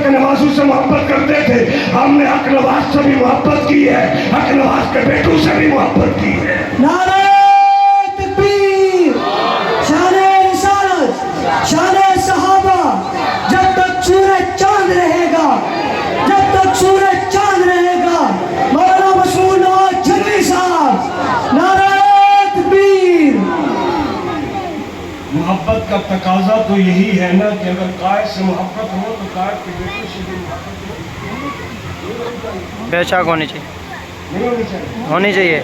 के नवाजों से मोहब्बत करते थे, हमने हक नवाज से भी मोहब्बत की है, हक नवाज के बेटों से भी मोहब्बत की है। नारे तकबीर, शाने रिसालत, शाने सहाबा, जब तक सूरज चांद रहेगा, जब तक सूरज चांद रहेगा, मौलाना मशहूर नवाज जंगली साहब, नारे तकबीर। मोहब्बत का तकाजा तो यही है ना कि अगर कायद से मोहब्बत हो तो कायद के बेटे से भी मोहब्बत बेशक होनी चाहिए, नहीं होनी चाहिए। होनी चाहिए।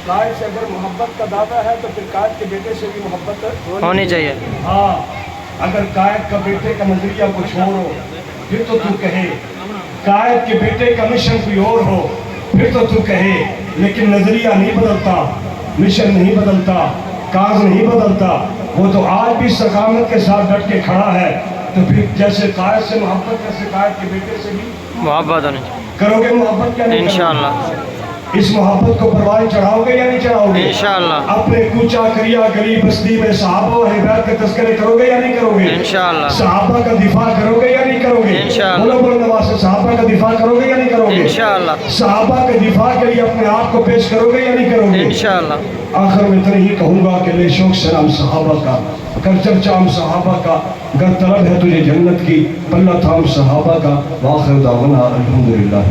कायद से अगर मोहब्बत का दावा है तो फिर कायद के बेटे से भी मोहब्बत होनी चाहिए। हाँ, अगर कायद का बेटे का नजरिया कुछ और हो फिर तो तू कहे, कायद के बेटे का मिशन कोई और हो फिर तो तू कहे, लेकिन नजरिया नहीं बदलता, मिशन नहीं बदलता, काज नहीं बदलता। वो तो आज भी सकामत के साथ डट के खड़ा है, तो फिर जैसे कायद से मोहब्बत कैसे कायद के बेटे से भी मोहब्बत होनी चाहिए करोगे मोहब्बत क्या नहीं इंशाअल्लाह। इस मोहब्बत को परवान चढ़ाओगे या नहीं चढ़ाओगे इंशाअल्लाह। अपने कूचा करिया गली बस्ती में सहाबा और हिदायत के तस्करे करोगे या नहीं करोगे इंशाअल्लाह। सहाबा का दिफा करोगे या नहीं करोगे इंशाअल्लाह। बोलो बोलो नवाज से सहाबा का दिफा करोगे या नहीं करोगे इंशाअल्लाह। सहाबा के दिफा के लिए अपने आप को पेश करोगे या नहीं करोगे इंशाअल्लाह। आखिर में इतना ही कहूँगा कि ले शौक सलाम सहाबा का, कर चर्चाम सहाबा का, गर तलब है तुझे जन्नत की, पल्ला थाम सहाबा का। वाखिर दावना अल्हम्दुलिल्लाह।